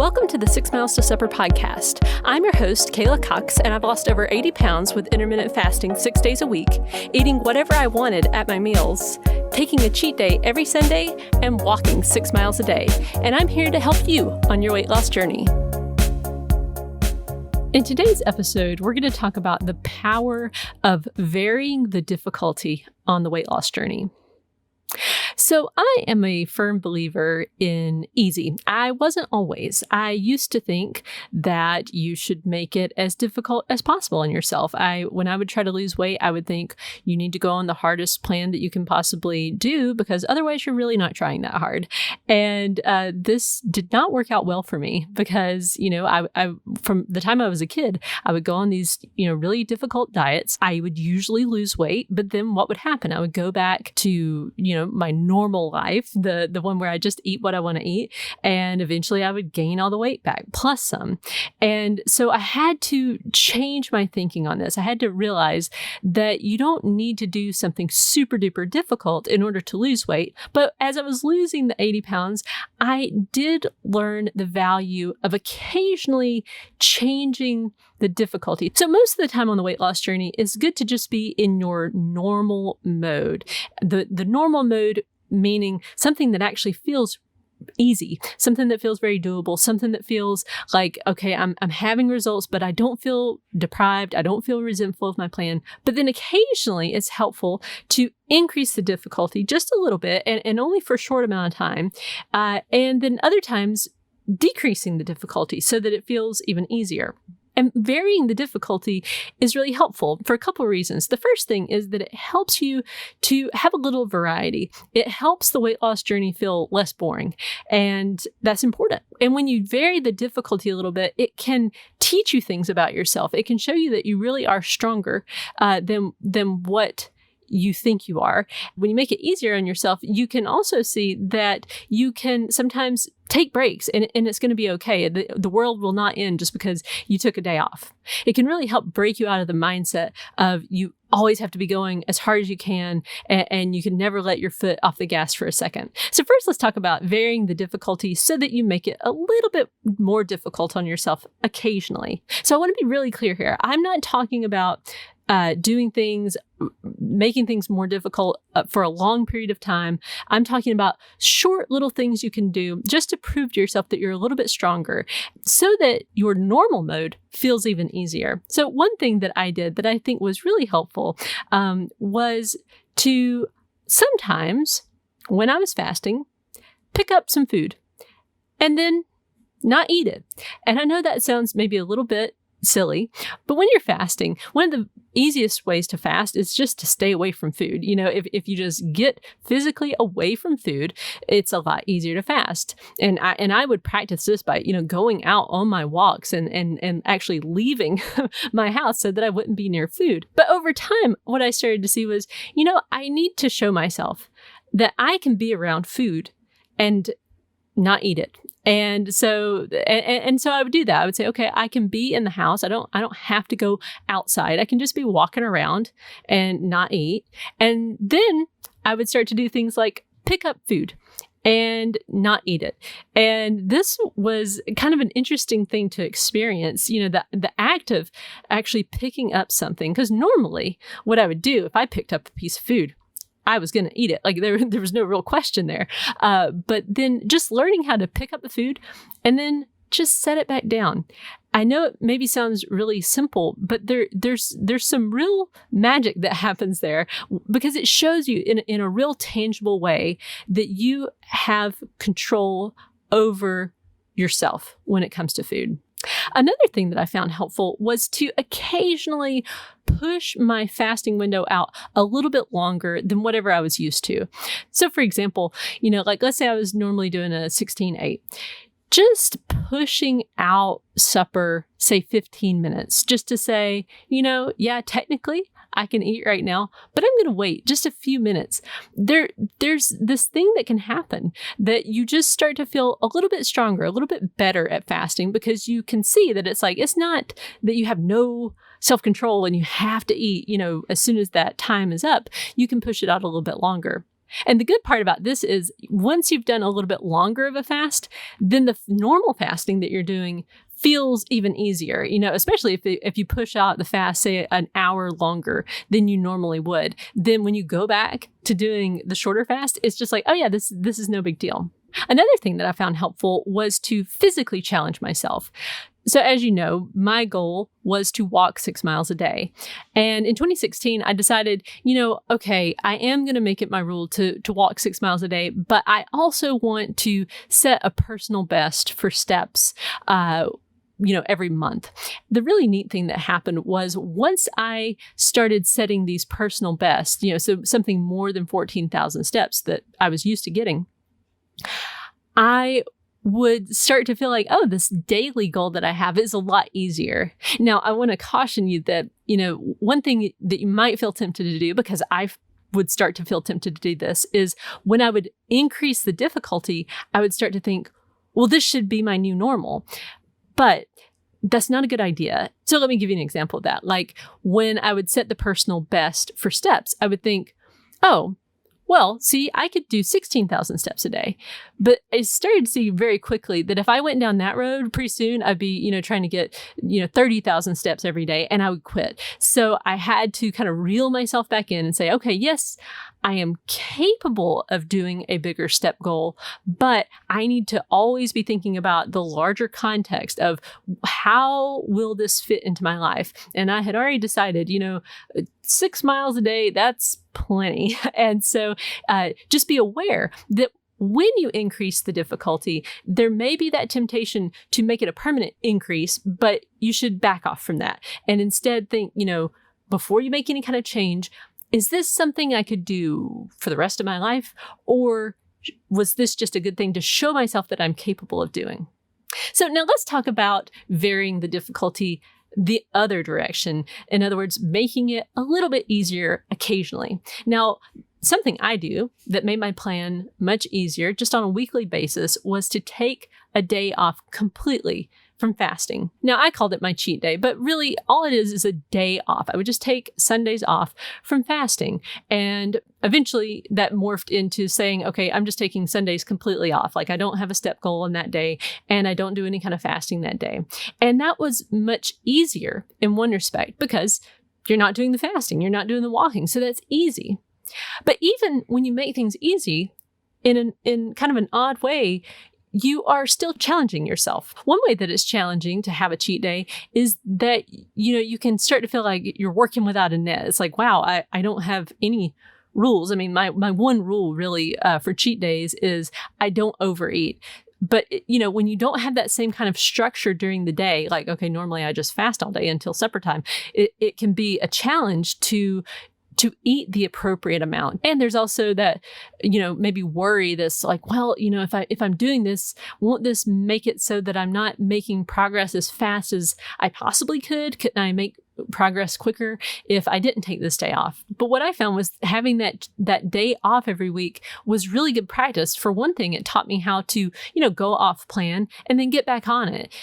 Welcome to the 6 Miles to Supper podcast. I'm your host, Kayla Cox, and I've lost over 80 pounds with intermittent fasting 6 days a week, eating whatever I wanted at my meals, taking a cheat day every Sunday, and walking 6 miles a day. And I'm here to help you on your weight loss journey. In today's episode, we're going to talk about the power of varying the difficulty on the weight loss journey. So I am a firm believer in easy. I wasn't always. I used to think that you should make it as difficult as possible on yourself. When I would try to lose weight, I would think you need to go on the hardest plan that you can possibly do because otherwise you're really not trying that hard. And this did not work out well for me because, I from the time I was a kid, I would go on these, really difficult diets. I would usually lose weight, but then what would happen? I would go back to, my normal life, the one where I just eat what I want to eat. And eventually I would gain all the weight back plus some. And so I had to change my thinking on this. I had to realize that you don't need to do something super duper difficult in order to lose weight. But as I was losing the 80 pounds, I did learn the value of occasionally changing the difficulty. So most of the time on the weight loss journey, it's good to just be in your normal mode. The normal mode meaning something that actually feels easy, something that feels very doable, something that feels like, okay, I'm having results, but I don't feel deprived. I don't feel resentful of my plan. But then occasionally it's helpful to increase the difficulty just a little bit and only for a short amount of time. And then other times decreasing the difficulty so that it feels even easier. And varying the difficulty is really helpful for a couple of reasons. The first thing is that it helps you to have a little variety. It helps the weight loss journey feel less boring, and that's important. And when you vary the difficulty a little bit, it can teach you things about yourself. It can show you that you really are stronger than what you think you are. When you make it easier on yourself, you can also see that you can sometimes take breaks and it's going to be okay. The world will not end just because you took a day off. It can really help break you out of the mindset of you always have to be going as hard as you can and you can never let your foot off the gas for a second. So first, let's talk about varying the difficulty so that you make it a little bit more difficult on yourself occasionally. So I want to be really clear here. I'm not talking about doing things, making things more difficult for a long period of time. I'm talking about short little things you can do just to prove to yourself that you're a little bit stronger so that your normal mode feels even easier. So one thing that I did that I think was really helpful was to sometimes, when I was fasting, pick up some food and then not eat it. And I know that sounds maybe a little bit silly, but when you're fasting, one of the easiest ways to fast is just to stay away from food. If you just get physically away from food, it's a lot easier to fast. And I would practice this by, going out on my walks and actually leaving my house so that I wouldn't be near food. But over time, what I started to see was, I need to show myself that I can be around food and not eat it. And so I would do that. I would say, okay, I can be in the house. I don't have to go outside. I can just be walking around and not eat. And then I would start to do things like pick up food and not eat it. And this was kind of an interesting thing to experience, the act of actually picking up something. Because normally what I would do if I picked up a piece of food, I was going to eat it. Like there was no real question there. But then just learning how to pick up the food and then just set it back down. I know it maybe sounds really simple, but there's some real magic that happens there because it shows you in a real tangible way that you have control over yourself when it comes to food. Another thing that I found helpful was to occasionally push my fasting window out a little bit longer than whatever I was used to. So for example, let's say I was normally doing a 16-8. Just pushing out supper, say 15 minutes, just to say, technically I can eat right now, but I'm going to wait just a few minutes. There's this thing that can happen that you just start to feel a little bit stronger, a little bit better at fasting because you can see that it's not that you have no self-control and you have to eat, as soon as that time is up. You can push it out a little bit longer. And the good part about this is once you've done a little bit longer of a fast, then the normal fasting that you're doing feels even easier, especially if you push out the fast, say an hour longer than you normally would. Then when you go back to doing the shorter fast, it's just like, oh yeah, this is no big deal. Another thing that I found helpful was to physically challenge myself. So as you know, my goal was to walk 6 miles a day. And in 2016, I decided, okay, I am going to make it my rule to walk 6 miles a day, but I also want to set a personal best for steps, every month. The really neat thing that happened was once I started setting these personal bests, so something more than 14,000 steps that I was used to getting, I would start to feel like, oh, this daily goal that I have is a lot easier. Now, I want to caution you that, one thing that you might feel tempted to do, because I would start to feel tempted to do this, is when I would increase the difficulty, I would start to think, well, this should be my new normal. But that's not a good idea. So let me give you an example of that. Like when I would set the personal best for steps, I would think, oh, well, see, I could do 16,000 steps a day. But I started to see very quickly that if I went down that road, pretty soon I'd be, trying to get, 30,000 steps every day, and I would quit. So I had to kind of reel myself back in and say, okay, yes, I am capable of doing a bigger step goal, but I need to always be thinking about the larger context of how will this fit into my life? And I had already decided, 6 miles a day, that's plenty. And so just be aware that when you increase the difficulty, there may be that temptation to make it a permanent increase, but you should back off from that. And instead think, before you make any kind of change, is this something I could do for the rest of my life? Or was this just a good thing to show myself that I'm capable of doing? So now let's talk about varying the difficulty the other direction. In other words, making it a little bit easier occasionally. Now, something I do that made my plan much easier just on a weekly basis was to take a day off completely from fasting. Now, I called it my cheat day, but really all it is a day off. I would just take Sundays off from fasting. And eventually that morphed into saying, okay, I'm just taking Sundays completely off. Like I don't have a step goal on that day and I don't do any kind of fasting that day. And that was much easier in one respect because you're not doing the fasting, you're not doing the walking. So that's easy. But even when you make things easy in kind of an odd way, you are still challenging yourself. One way that it's challenging to have a cheat day is that, you can start to feel like you're working without a net. It's like, wow, I don't have any rules. I mean, my one rule really for cheat days is I don't overeat. But, when you don't have that same kind of structure during the day, like, okay, normally I just fast all day until supper time, it can be a challenge to eat the appropriate amount. And there's also that, maybe worry this like, well, if I'm doing this, won't this make it so that I'm not making progress as fast as I possibly could? Couldn't I make progress quicker if I didn't take this day off? But what I found was having that day off every week was really good practice. For one thing, it taught me how to, go off plan and then get back on it,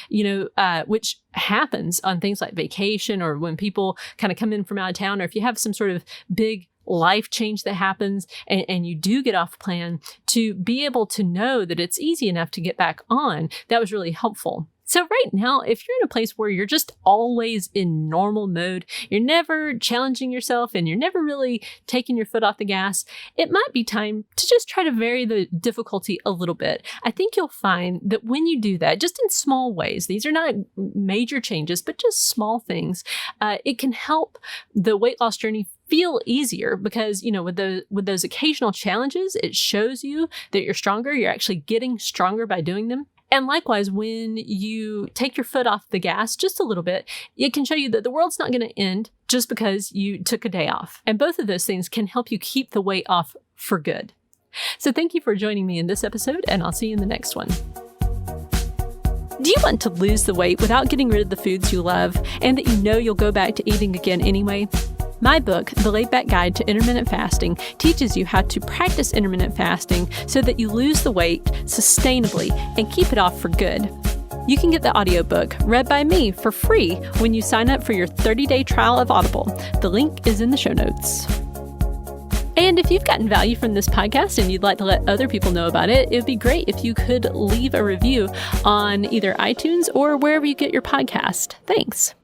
which happens on things like vacation or when people kind of come in from out of town, or if you have some sort of big life change that happens and you do get off plan, to be able to know that it's easy enough to get back on. That was really helpful. So right now, if you're in a place where you're just always in normal mode, you're never challenging yourself and you're never really taking your foot off the gas, it might be time to just try to vary the difficulty a little bit. I think you'll find that when you do that, just in small ways, these are not major changes, but just small things, it can help the weight loss journey feel easier because, with those occasional challenges, it shows you that you're stronger. You're actually getting stronger by doing them. And likewise, when you take your foot off the gas just a little bit, it can show you that the world's not going to end just because you took a day off. And both of those things can help you keep the weight off for good. So thank you for joining me in this episode, and I'll see you in the next one. Do you want to lose the weight without getting rid of the foods you love and that you'll go back to eating again anyway? My book, The Laid Back Guide to Intermittent Fasting, teaches you how to practice intermittent fasting so that you lose the weight sustainably and keep it off for good. You can get the audiobook read by me for free when you sign up for your 30-day trial of Audible. The link is in the show notes. And And if you've gotten value from this podcast and you'd like to let other people know about it, it would be great if you could leave a review on either iTunes or wherever you get your podcast. Thanks.